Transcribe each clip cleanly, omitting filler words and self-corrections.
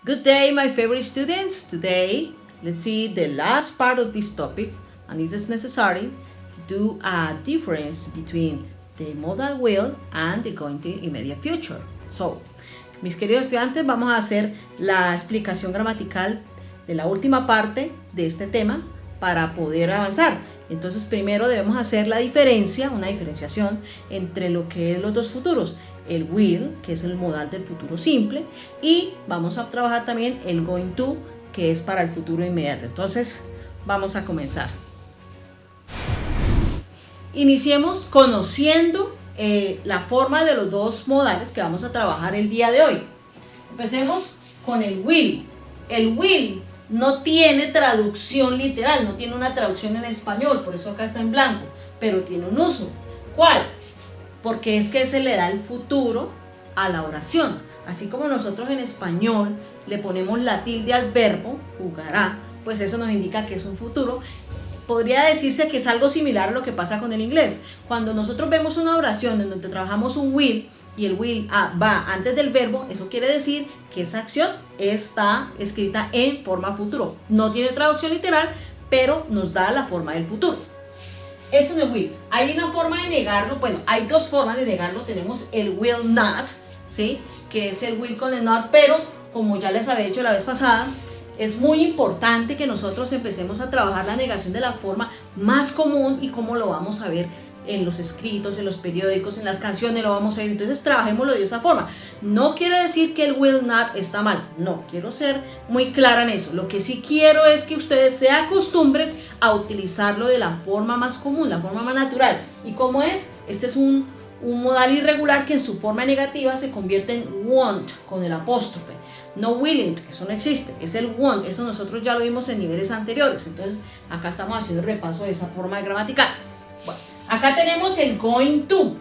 Good day, my favorite students. Today, let's see the last part of this topic, and it is necessary to do a difference between the modal will and the going to immediate future. So, mis queridos estudiantes, vamos a hacer la explicación gramatical de la última parte de este tema para poder avanzar. Entonces, primero debemos hacer la diferencia, una diferenciación entre lo que es los dos futuros, el will, que es el modal del futuro simple, y vamos a trabajar también el going to, que es para el futuro inmediato. Entonces, vamos a comenzar. Iniciemos conociendo la forma de los dos modales que vamos a trabajar el día de hoy. Empecemos con el will. El will no tiene traducción literal, no tiene una traducción en español, por eso acá está en blanco, pero tiene un uso. ¿Cuál? Porque es que se le da el futuro a la oración. Así como nosotros en español le ponemos la tilde al verbo, jugará, pues eso nos indica que es un futuro. Podría decirse que es algo similar a lo que pasa con el inglés. Cuando nosotros vemos una oración en donde trabajamos un will y el will va antes del verbo, eso quiere decir que esa acción está escrita en forma futuro. No tiene traducción literal, pero nos da la forma del futuro. Eso es el will. Hay una forma de negarlo, bueno, hay dos formas de negarlo. Tenemos el will not, ¿sí? Que es el will con el not, pero como ya les había dicho la vez pasada, es muy importante que nosotros empecemos a trabajar la negación de la forma más común y cómo lo vamos a ver en los escritos, en los periódicos, en las canciones, lo vamos a ver. Entonces trabajémoslo de esa forma. No quiere decir que el will not está mal, no, quiero ser muy clara en eso. Lo que sí quiero es que ustedes se acostumbren a utilizarlo de la forma más común, la forma más natural. ¿Y cómo es? Este es un modal irregular que en su forma negativa se convierte en want con el apóstrofe. No willing, eso no existe, es el want, eso nosotros ya lo vimos en niveles anteriores. Entonces acá estamos haciendo el repaso de esa forma gramatical. Bueno, acá tenemos el going to.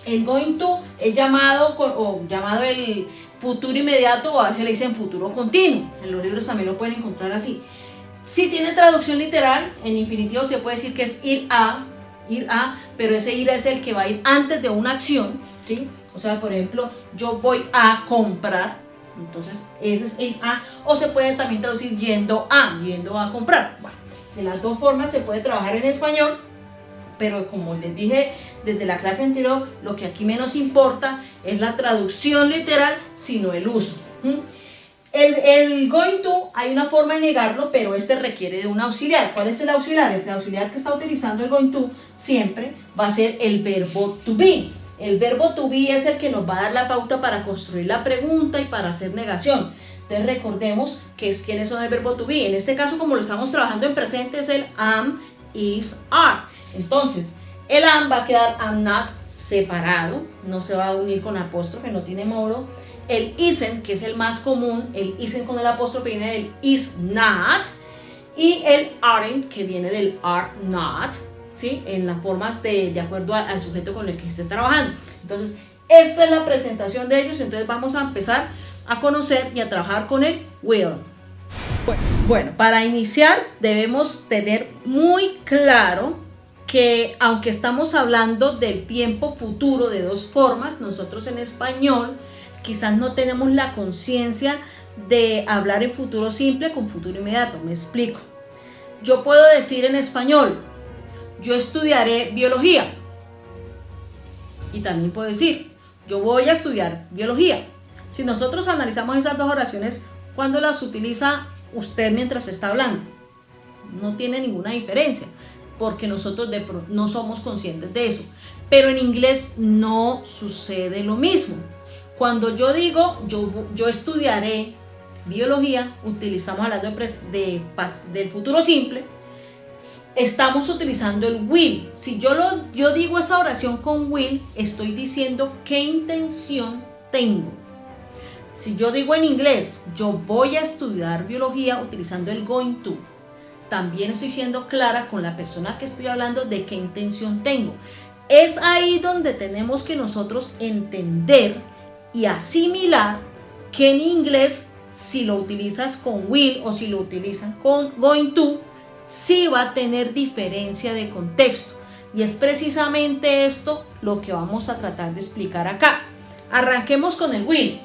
El going to es llamado el futuro inmediato, o a veces le dicen futuro continuo. En los libros también lo pueden encontrar así. Si tiene traducción literal, en infinitivo se puede decir que es ir a, pero ese ir es el que va a ir antes de una acción, ¿sí? O sea, por ejemplo, yo voy a comprar, entonces ese es ir a, o se puede también traducir yendo a comprar. Bueno, de las dos formas se puede trabajar en español, pero como les dije desde la clase anterior, lo que aquí menos importa es la traducción literal, sino el uso. El going to, hay una forma de negarlo, pero este requiere de un auxiliar. ¿Cuál es el auxiliar? El auxiliar que está utilizando el going to siempre va a ser el verbo to be. El verbo to be es el que nos va a dar la pauta para construir la pregunta y para hacer negación. Entonces recordemos quiénes son el verbo to be. En este caso, como lo estamos trabajando en presente, es el am, is, are. Entonces, el am va a quedar am not separado, no se va a unir con apóstrofe, no tiene modo. El isn't, que es el más común, el isn't con el apóstrofe viene del is not. Y el aren't, que viene del are not, ¿sí? En las formas de acuerdo al sujeto con el que esté trabajando. Entonces, esta es la presentación de ellos. Entonces, vamos a empezar a conocer y a trabajar con el will. Bueno, para iniciar debemos tener muy claro que aunque estamos hablando del tiempo futuro de dos formas, nosotros en español quizás no tenemos la conciencia de hablar en futuro simple con futuro inmediato. Me explico. Yo puedo decir en español, yo estudiaré biología. Y también puedo decir, yo voy a estudiar biología. Si nosotros analizamos esas dos oraciones, ¿cuándo las utiliza usted mientras está hablando? No tiene ninguna diferencia, porque nosotros no somos conscientes de eso. Pero en inglés no sucede lo mismo. Cuando yo digo, yo estudiaré biología, utilizamos hablando del futuro simple, estamos utilizando el will. Si yo digo esa oración con will, estoy diciendo qué intención tengo. Si yo digo en inglés, yo voy a estudiar biología utilizando el going to, también estoy siendo clara con la persona que estoy hablando de qué intención tengo. Es ahí donde tenemos que nosotros entender y asimilar que en inglés, si lo utilizas con will o si lo utilizan con going to, sí va a tener diferencia de contexto. Y es precisamente esto lo que vamos a tratar de explicar acá. Arranquemos con el will.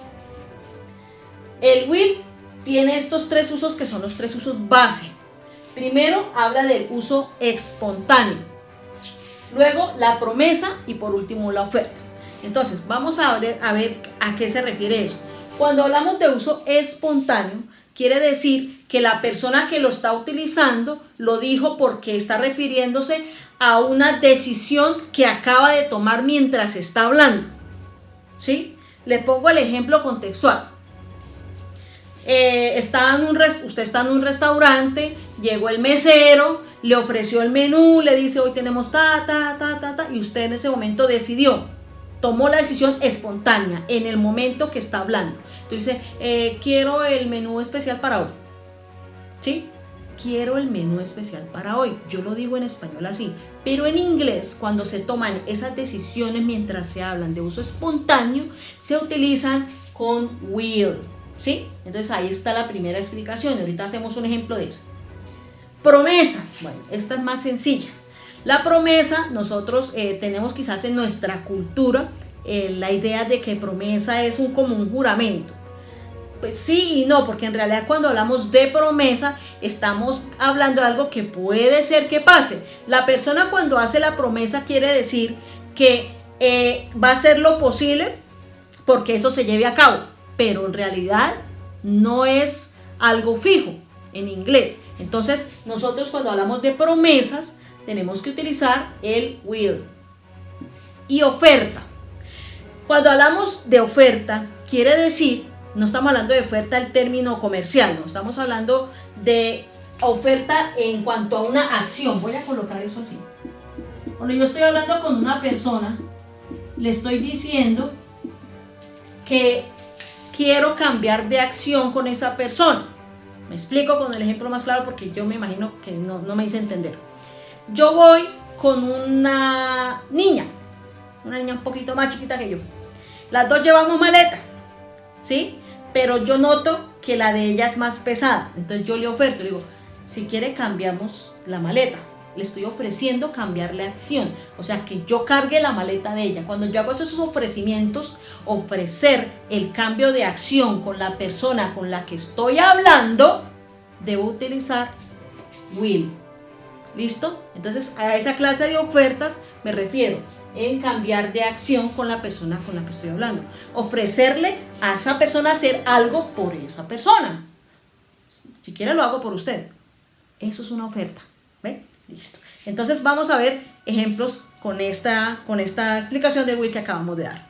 El will tiene estos tres usos que son los tres usos base. Primero habla del uso espontáneo, luego la promesa y por último la oferta. Entonces vamos a ver a qué se refiere eso. Cuando hablamos de uso espontáneo, quiere decir que la persona que lo está utilizando lo dijo porque está refiriéndose a una decisión que acaba de tomar mientras está hablando. ¿Sí? Les pongo el ejemplo contextual. Usted está en un restaurante, llegó el mesero, le ofreció el menú, le dice hoy tenemos y usted en ese momento decidió, tomó la decisión espontánea en el momento que está hablando. Entonces quiero el menú especial para hoy. ¿Sí? Quiero el menú especial para hoy. Yo lo digo en español así, pero en inglés cuando se toman esas decisiones mientras se hablan de uso espontáneo, se utilizan con will. ¿Sí? Entonces ahí está la primera explicación. Ahorita hacemos un ejemplo de eso. Promesa. Bueno, esta es más sencilla. La promesa, nosotros tenemos quizás en nuestra cultura la idea de que promesa es como un juramento. Pues sí y no, porque en realidad cuando hablamos de promesa estamos hablando de algo que puede ser que pase. La persona cuando hace la promesa quiere decir que va a hacer lo posible porque eso se lleve a cabo, pero en realidad no es algo fijo en inglés. Entonces nosotros cuando hablamos de promesas tenemos que utilizar el will. Y oferta. Cuando hablamos de oferta quiere decir, no estamos hablando de oferta el término comercial, no estamos hablando de oferta en cuanto a una acción. Voy a colocar eso así. Cuando yo estoy hablando con una persona, le estoy diciendo que quiero cambiar de acción con esa persona. Me explico con el ejemplo más claro porque yo me imagino que no me hice entender. Yo voy con una niña un poquito más chiquita que yo. Las dos llevamos maleta, ¿sí? Pero yo noto que la de ella es más pesada. Entonces yo le oferto, le digo, si quiere cambiamos la maleta. Le estoy ofreciendo cambiarle acción. O sea, que yo cargue la maleta de ella. Cuando yo hago esos ofrecimientos, ofrecer el cambio de acción con la persona con la que estoy hablando, debo utilizar will. ¿Listo? Entonces, a esa clase de ofertas me refiero en cambiar de acción con la persona con la que estoy hablando. Ofrecerle a esa persona hacer algo por esa persona. Si quiere lo hago por usted. Eso es una oferta. ¿Ve? Listo. Entonces vamos a ver ejemplos con esta explicación del will que acabamos de dar.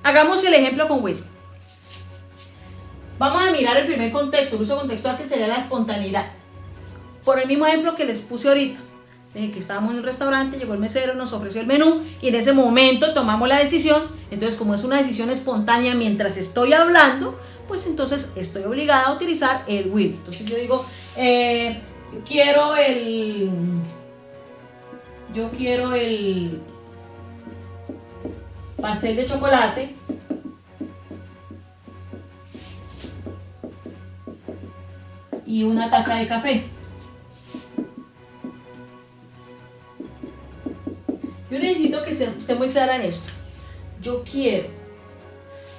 Hagamos el ejemplo con will. Vamos a mirar el primer contexto, el uso contextual, que sería la espontaneidad. Por el mismo ejemplo que les puse ahorita, que estábamos en un restaurante, llegó el mesero, nos ofreció el menú y en ese momento tomamos la decisión. Entonces, como es una decisión espontánea mientras estoy hablando, pues entonces estoy obligada a utilizar el will. Entonces yo digo, yo quiero el pastel de chocolate y una taza de café. Yo necesito que esté muy clara en esto. Yo quiero.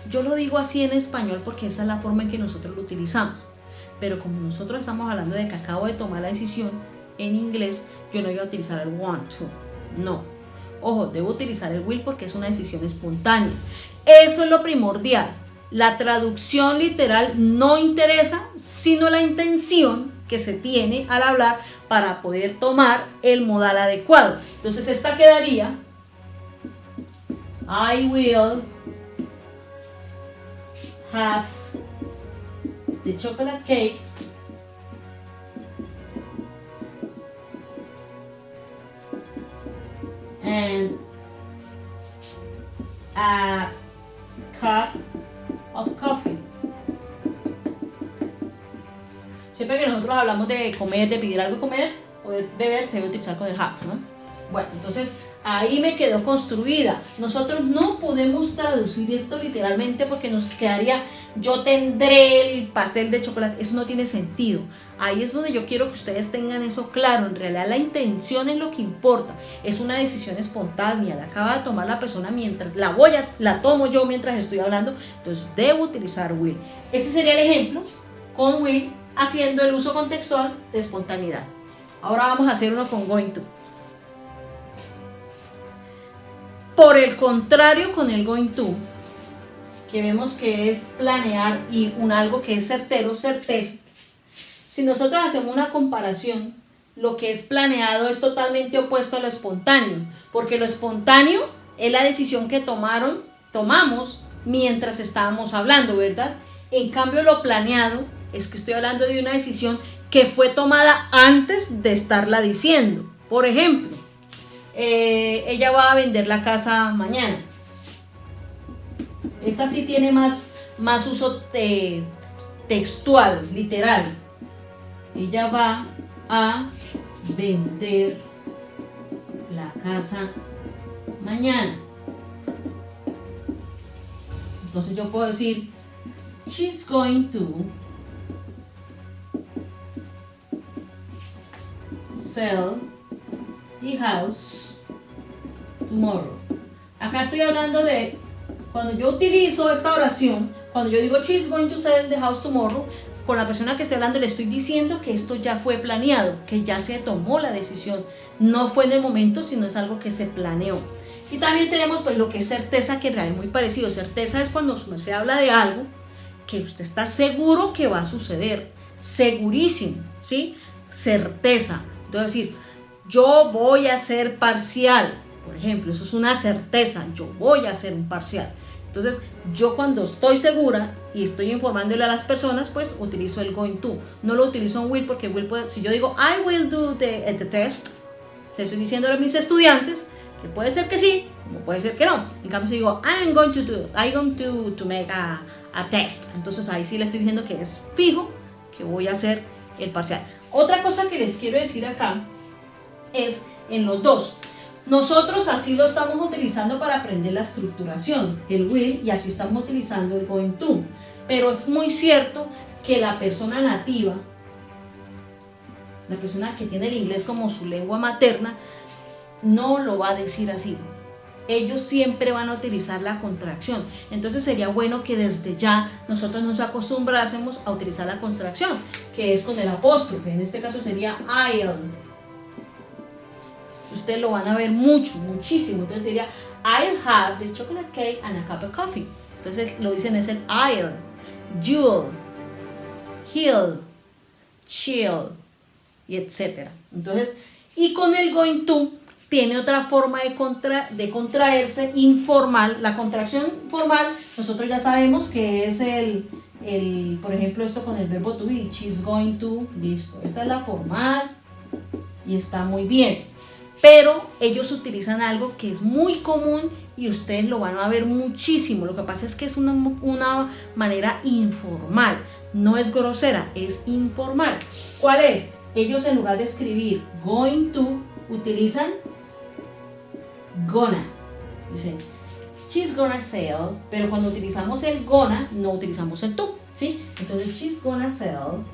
Yo lo digo así en español porque esa es la forma en que nosotros lo utilizamos. Pero como nosotros estamos hablando de que acabo de tomar la decisión en inglés, yo no voy a utilizar el want to. No. Ojo, debo utilizar el will porque es una decisión espontánea. Eso es lo primordial. La traducción literal no interesa, sino la intención que se tiene al hablar para poder tomar el modal adecuado. Entonces esta quedaría: I will have the chocolate cake and a cup of coffee. Siempre que nosotros hablamos de comer, de pedir algo de comer o de beber, se debe utilizar con el have, ¿no? Bueno, entonces ahí me quedó construida. Nosotros no podemos traducir esto literalmente porque nos quedaría yo tendré el pastel de chocolate, eso no tiene sentido. Ahí es donde yo quiero que ustedes tengan eso claro. En realidad la intención es lo que importa. Es una decisión espontánea, la acaba de tomar la persona mientras la tomo yo mientras estoy hablando, entonces debo utilizar will. Ese sería el ejemplo con will, haciendo el uso contextual de espontaneidad. Ahora vamos a hacer uno con going to. Por el contrario, con el going to, que vemos que es planear y algo que es certero, certeza. Si nosotros hacemos una comparación, lo que es planeado es totalmente opuesto a lo espontáneo, porque lo espontáneo es la decisión que tomamos mientras estábamos hablando, ¿verdad? En cambio, lo planeado es que estoy hablando de una decisión que fue tomada antes de estarla diciendo. Por ejemplo, ella va a vender la casa mañana. Esta sí tiene más uso textual, literal. Ella va a vender la casa mañana. Entonces yo puedo decir, she's going to sell the house tomorrow. Acá estoy hablando de, cuando yo utilizo esta oración, cuando yo digo she's going to sell the house tomorrow, con la persona que estoy hablando le estoy diciendo que esto ya fue planeado, que ya se tomó la decisión, no fue en el momento, sino es algo que se planeó. Y también tenemos pues lo que es certeza, que en realidad es muy parecido. Certeza es cuando se habla de algo que usted está seguro que va a suceder, segurísimo, ¿sí? Certeza. Entonces decir, yo voy a ser parcial, por ejemplo, eso es una certeza, yo voy a ser un parcial. Entonces, yo cuando estoy segura y estoy informándole a las personas, pues utilizo el going to. No lo utilizo en will, porque will puede, si yo digo I will do the test, se estoy diciéndole a mis estudiantes que puede ser que sí, como puede ser que no. En cambio, si digo I'm going to make a test, entonces ahí sí le estoy diciendo que es fijo que voy a hacer el parcial. Otra cosa que les quiero decir acá es en los dos. Nosotros así lo estamos utilizando para aprender la estructuración, el will, y así estamos utilizando el going to. Pero es muy cierto que la persona nativa, la persona que tiene el inglés como su lengua materna, no lo va a decir así. Ellos siempre van a utilizar la contracción. Entonces sería bueno que desde ya nosotros nos acostumbrásemos a utilizar la contracción, que es con el apóstrofe. En este caso sería I'll. Ustedes lo van a ver muchísimo. Entonces sería I'll have the chocolate cake and a cup of coffee. Entonces lo dicen es el I'll, you'll, he'll, she'll, y etcétera. Entonces, y con el going to tiene otra forma de contraerse informal. La contracción formal, nosotros ya sabemos que es por ejemplo, esto con el verbo to be, she's going to, listo. Esta es la formal y está muy bien. Pero ellos utilizan algo que es muy común y ustedes lo van a ver muchísimo. Lo que pasa es que es una manera informal, no es grosera, es informal. ¿Cuál es? Ellos en lugar de escribir going to, utilizan gonna. Dicen, she's gonna sell, pero cuando utilizamos el gonna, no utilizamos el to, ¿sí? Entonces, she's gonna sell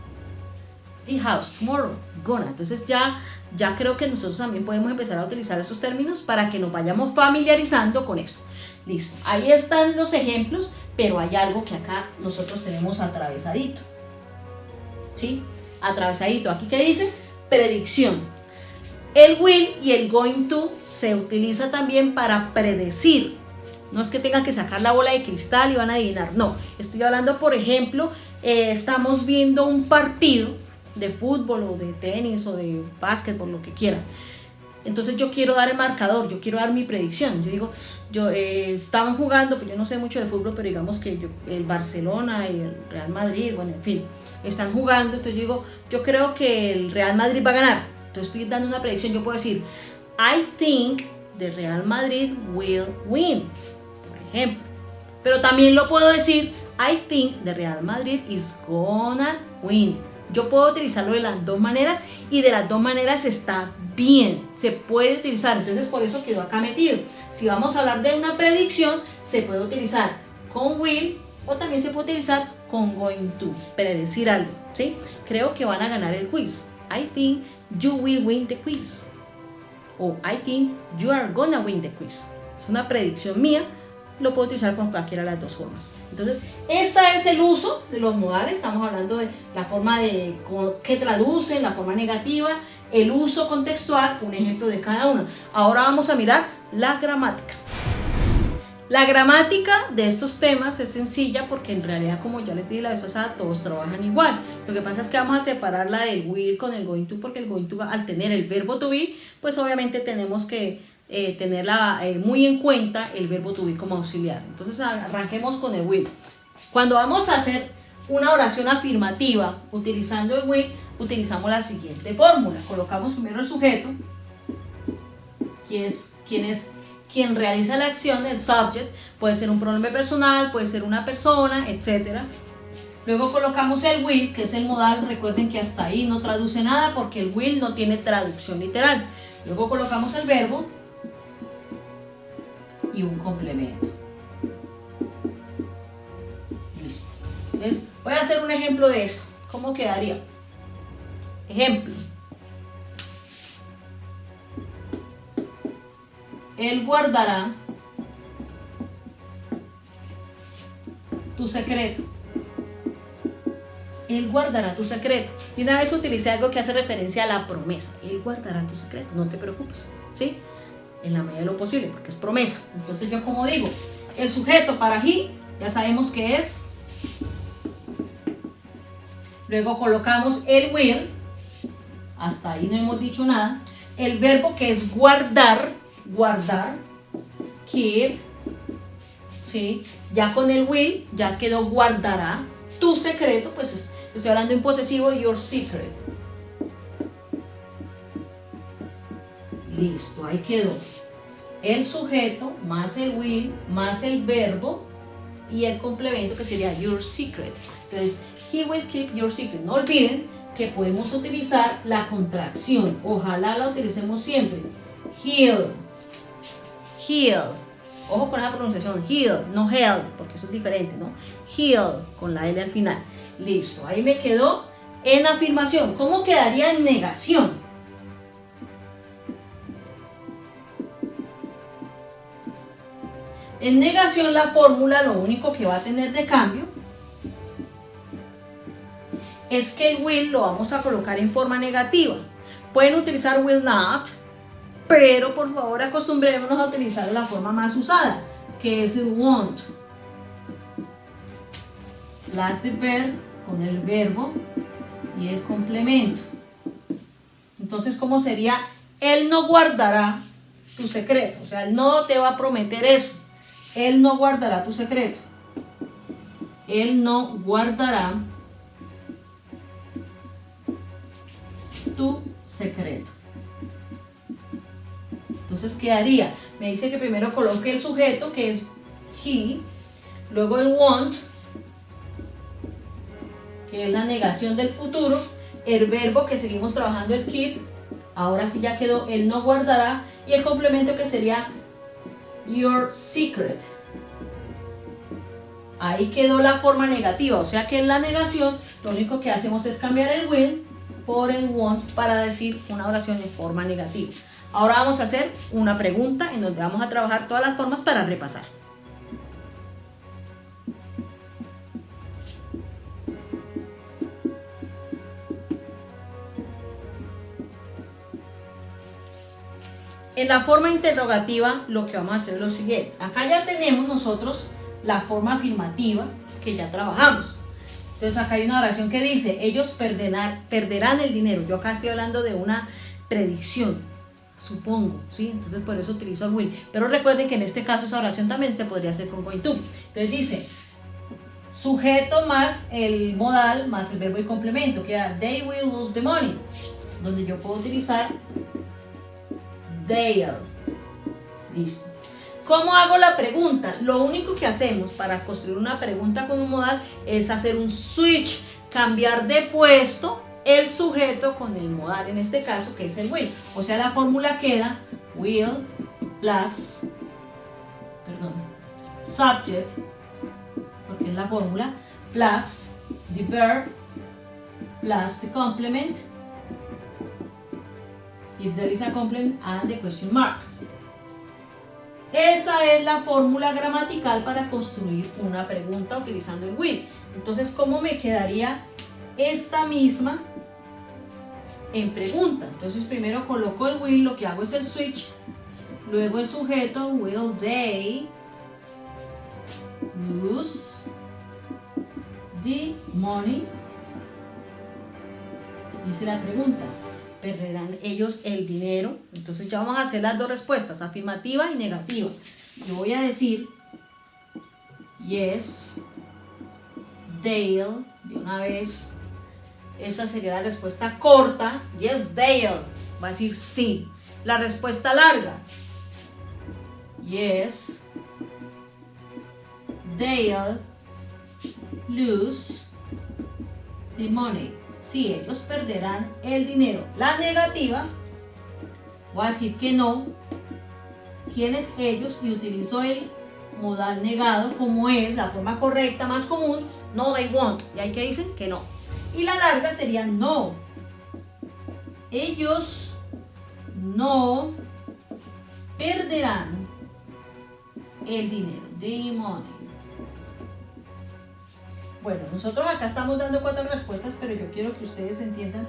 the house tomorrow, gonna. Entonces ya creo que nosotros también podemos empezar a utilizar esos términos para que nos vayamos familiarizando con eso. Listo, ahí están los ejemplos, pero hay algo que acá nosotros tenemos atravesadito, ¿sí? Atravesadito, aquí que dice predicción. El will y el going to se utiliza también para predecir. No es que tengan que sacar la bola de cristal y van a adivinar, no. Estoy hablando, por ejemplo, estamos viendo un partido de fútbol o de tenis o de básquetbol, lo que quieran. Entonces yo quiero dar el marcador, yo quiero dar mi predicción. Yo digo, estaban jugando, pues yo no sé mucho de fútbol, pero digamos que el Barcelona y el Real Madrid, bueno, en fin, están jugando. Entonces yo digo, yo creo que el Real Madrid va a ganar. Entonces estoy dando una predicción. Yo puedo decir, I think the Real Madrid will win, por ejemplo. Pero también lo puedo decir, I think the Real Madrid is gonna win. Yo puedo utilizarlo de las dos maneras y de las dos maneras está bien, se puede utilizar. Entonces por eso quedó acá metido. Si vamos a hablar de una predicción, se puede utilizar con will o también se puede utilizar con going to, predecir algo, ¿sí? Creo que van a ganar el quiz. I think you will win the quiz. O I think you are gonna win the quiz. Es una predicción mía, lo puedo utilizar con cualquiera de las dos formas. Entonces, este es el uso de los modales. Estamos hablando de la forma de que traducen, la forma negativa, el uso contextual, un ejemplo de cada uno. Ahora vamos a mirar la gramática. La gramática de estos temas es sencilla porque en realidad, como ya les dije la vez pasada, todos trabajan igual. Lo que pasa es que vamos a separar la del will con el going to, porque el going to, al tener el verbo to be, pues obviamente tenemos que tenerla muy en cuenta el verbo to be como auxiliar. Entonces arranquemos con el will. Cuando vamos a hacer una oración afirmativa utilizando el will, utilizamos la siguiente fórmula. Colocamos primero el sujeto, quien realiza la acción, el subject, puede ser un pronombre personal, puede ser una persona, etc. Luego colocamos el will, que es el modal. Recuerden que hasta ahí no traduce nada porque el will no tiene traducción literal. Luego colocamos el verbo y un complemento. Listo. Entonces, voy a hacer un ejemplo de eso. ¿Cómo quedaría? Ejemplo. Él guardará tu secreto. Él guardará tu secreto. Y una vez utilicé algo que hace referencia a la promesa. Él guardará tu secreto, no te preocupes, ¿sí? En la medida de lo posible, porque es promesa. Entonces yo, como digo, el sujeto para he, ya sabemos que es. Luego colocamos el will. Hasta ahí no hemos dicho nada. El verbo, que es guardar, keep, ¿sí? Ya con el will, ya quedó guardará tu secreto, pues estoy hablando en posesivo, your secret. Listo, ahí quedó. El sujeto más el will más el verbo y el complemento, que sería your secret. Entonces, he will keep your secret. No olviden que podemos utilizar la contracción. Ojalá la utilicemos siempre. He'll. Ojo con la pronunciación. He'll, no hell, porque eso es diferente, ¿no? He'll, con la L al final. Listo, ahí me quedó en afirmación. ¿Cómo quedaría en negación? En negación, la fórmula lo único que va a tener de cambio es que el will lo vamos a colocar en forma negativa. Pueden utilizar will not, pero por favor acostumbrémonos a utilizar la forma más usada, que es el won't. Last verb con el verbo y el complemento. Entonces, ¿cómo sería? Él no guardará tu secreto. O sea, él no te va a prometer eso. Él no guardará tu secreto. Él no guardará tu secreto. Entonces quedaría, me dice que primero coloque el sujeto, que es he, luego el won't, que es la negación del futuro, el verbo, que seguimos trabajando, el keep, ahora sí ya quedó el no guardará, y el complemento, que sería your secret. Ahí quedó la forma negativa, o sea que en la negación lo único que hacemos es cambiar el will por el won't para decir una oración en forma negativa. Ahora vamos a hacer una pregunta en donde vamos a trabajar todas las formas para repasar. En la forma interrogativa lo que vamos a hacer es lo siguiente. Acá ya tenemos nosotros la forma afirmativa que ya trabajamos. Entonces acá hay una oración que dice, ellos perderán el dinero. Yo acá estoy hablando de una predicción, supongo, ¿sí? Entonces por eso utilizo el will. Pero recuerden que en este caso esa oración también se podría hacer con going to. Entonces dice, sujeto más el modal más el verbo y complemento, que era they will lose the money, donde yo puedo utilizar they'll. Listo. ¿Cómo hago la pregunta? Lo único que hacemos para construir una pregunta con un modal es hacer un switch, cambiar de puesto el sujeto con el modal, en este caso, que es el will. O sea, la fórmula queda will plus, subject, porque que es la fórmula, plus the verb, plus the complement, if there is a complement, and the question mark. Esa es la fórmula gramatical para construir una pregunta utilizando el will. Entonces, ¿cómo me quedaría esta misma en pregunta? Entonces, primero coloco el will, lo que hago es el switch, luego el sujeto, will they lose the money? Hice la pregunta, ¿perderán ellos el dinero? Entonces ya vamos a hacer las dos respuestas, afirmativa y negativa. Yo voy a decir yes, they'll, de una vez. Esa sería la respuesta corta, yes, they'll, va a decir sí. La respuesta larga, yes, they'll lose the money. Sí, ellos perderán el dinero. La negativa, voy a decir que no. ¿Quiénes ellos? Y utilizo el modal negado como es la forma correcta más común. No, they won't. Y hay que dicen que no. Y la larga sería no. Ellos no perderán el dinero. The money. Bueno, nosotros acá estamos dando 4 respuestas, pero yo quiero que ustedes entiendan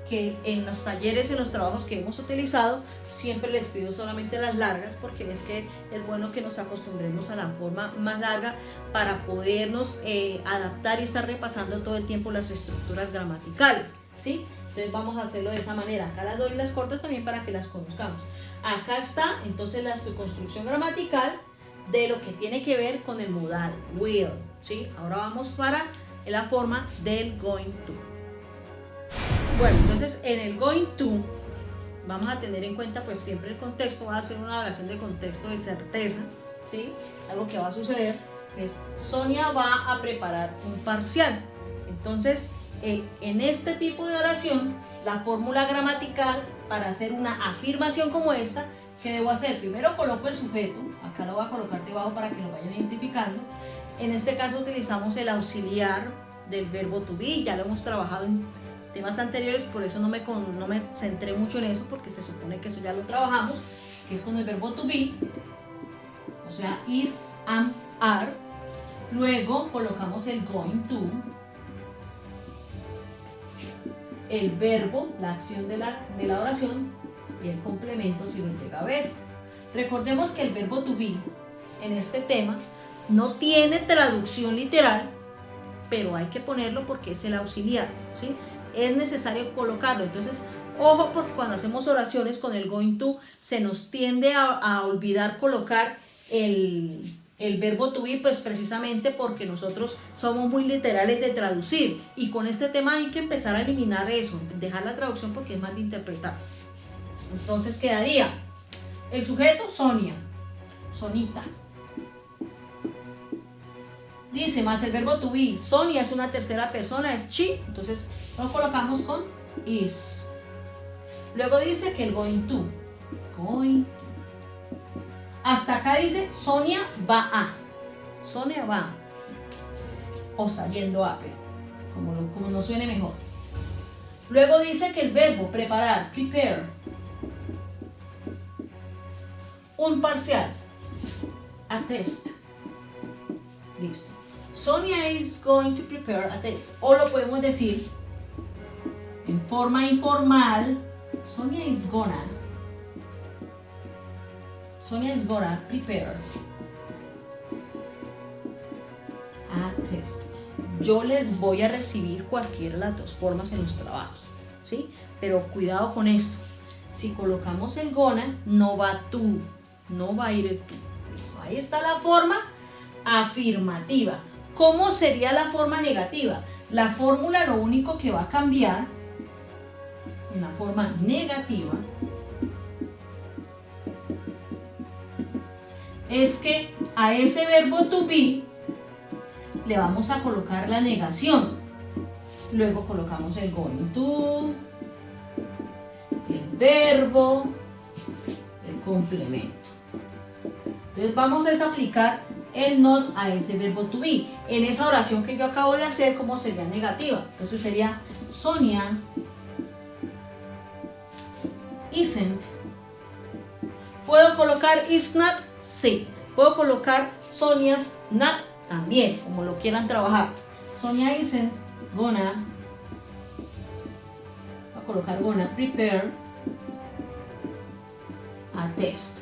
que en los talleres, en los trabajos que hemos utilizado, siempre les pido solamente las largas, porque es que es bueno que nos acostumbremos a la forma más larga para podernos adaptar y estar repasando todo el tiempo las estructuras gramaticales, ¿sí? Entonces vamos a hacerlo de esa manera. Acá las doy las cortas también para que las conozcamos. Acá está entonces la construcción gramatical de lo que tiene que ver con el modal will, ¿sí? Ahora vamos para la forma del going to. Bueno, entonces en el going to vamos a tener en cuenta pues siempre el contexto, va a ser una oración de contexto de certeza, ¿sí? Algo que va a suceder es Sonia va a preparar un parcial. Entonces en este tipo de oración la fórmula gramatical para hacer una afirmación como esta, ¿qué debo hacer? Primero coloco el sujeto, acá lo voy a colocar debajo para que lo vayan identificando. En este caso utilizamos el auxiliar del verbo to be, ya lo hemos trabajado en temas anteriores, por eso no me centré mucho en eso, porque se supone que eso ya lo trabajamos, que es con el verbo to be, o sea, is, am, are. Luego colocamos el going to, el verbo, la acción de la oración y el complemento si lo llega a ver. Recordemos que el verbo to be en este tema no tiene traducción literal, pero hay que ponerlo porque es el auxiliar, ¿sí? Es necesario colocarlo. Entonces, ojo, porque cuando hacemos oraciones con el going to se nos tiende a olvidar colocar el verbo to be, pues precisamente porque nosotros somos muy literales de traducir, y con este tema hay que empezar a eliminar eso, dejar la traducción porque es más de interpretar. Entonces quedaría el sujeto Sonia, Sonita. Dice más el verbo to be, Sonia es una tercera persona, es she, entonces lo colocamos con is. Luego dice que el going to. Hasta acá dice Sonia va a. Sonia va. O está yendo a, pero como no suene mejor. Luego dice que el verbo preparar, prepare, un parcial, a test. Listo. Sonia is going to prepare a test. O lo podemos decir en forma informal. Sonia is gonna prepare a test. Yo les voy a recibir cualquiera de las dos formas en los trabajos, ¿sí? Pero cuidado con esto. Si colocamos el gonna, no va tú, no va a ir el tú. Listo. Ahí está la forma afirmativa. ¿Cómo sería la forma negativa? La fórmula lo único que va a cambiar en la forma negativa es que a ese verbo to be le vamos a colocar la negación. Luego colocamos el going to, el verbo, el complemento. Entonces vamos a aplicar el not a ese verbo to be. En esa oración que yo acabo de hacer, ¿cómo sería negativa? Entonces sería Sonia isn't. ¿Puedo colocar is not? Sí. ¿Puedo colocar Sonia's not? También, como lo quieran trabajar. Sonia isn't gonna, voy a colocar gonna prepare a test.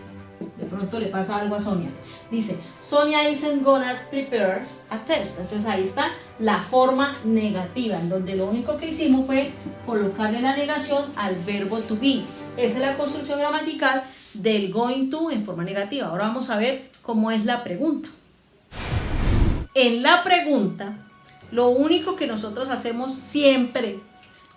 De pronto le pasa algo a Sonia. Dice, Sonia isn't gonna prepare a test. Entonces ahí está la forma negativa, en donde lo único que hicimos fue colocarle la negación al verbo to be. Esa es la construcción gramatical del going to en forma negativa. Ahora vamos a ver cómo es la pregunta. En la pregunta, lo único que nosotros hacemos siempre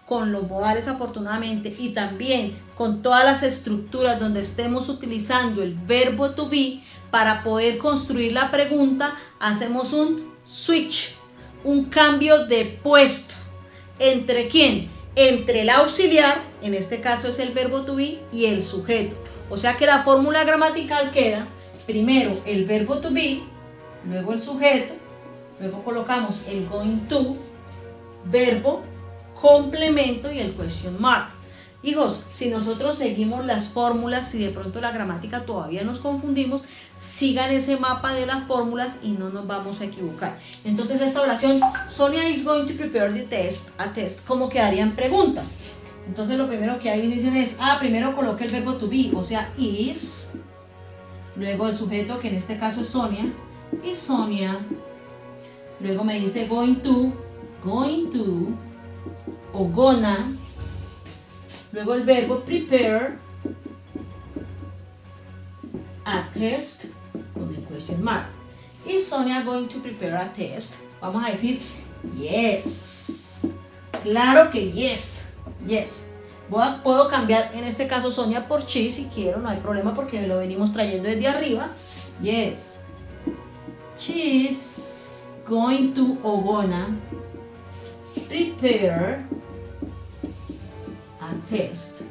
con los modales afortunadamente y también con todas las estructuras donde estemos utilizando el verbo to be para poder construir la pregunta, hacemos un switch, un cambio de puesto. ¿Entre quién? Entre el auxiliar, en este caso es el verbo to be, y el sujeto. O sea que la fórmula gramatical queda primero el verbo to be, luego el sujeto, luego colocamos el going to, verbo, complemento y el question mark. Hijos, si nosotros seguimos las fórmulas, si de pronto la gramática todavía nos confundimos, sigan ese mapa de las fórmulas y no nos vamos a equivocar. Entonces esta oración, Sonia is going to prepare the test, a test, ¿cómo quedaría en pregunta? Entonces lo primero que ahí dicen es, primero coloque el verbo to be, o sea, is, luego el sujeto, que en este caso es Sonia, y Sonia, luego me dice going to, o gonna, luego el verbo prepare a test con el question mark. Y Sonia going to prepare a test. Vamos a decir yes. Claro que yes. Yes. Puedo cambiar en este caso Sonia por she si quiero, no hay problema porque lo venimos trayendo desde arriba. Yes. She's going to o gonna prepare a test.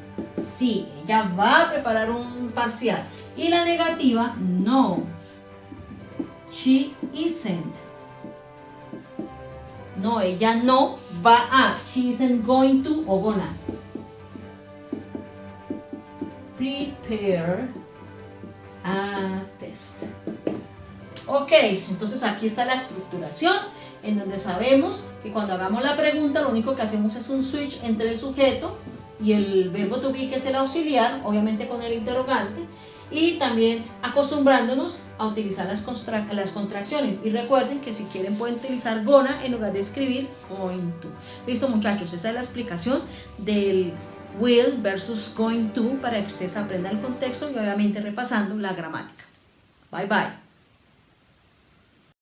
Sí, ella va a preparar un parcial. Y la negativa, no. She isn't. No, ella no va a. She isn't going to o gonna prepare a test. Ok, entonces aquí está la estructuración, en donde sabemos que cuando hagamos la pregunta lo único que hacemos es un switch entre el sujeto y el verbo to be, que es el auxiliar, obviamente con el interrogante, y también acostumbrándonos a utilizar las contracciones. Y recuerden que si quieren pueden utilizar gonna en lugar de escribir going to. Listo, muchachos, esa es la explicación del will versus going to para que ustedes aprendan el contexto y obviamente repasando la gramática. Bye bye.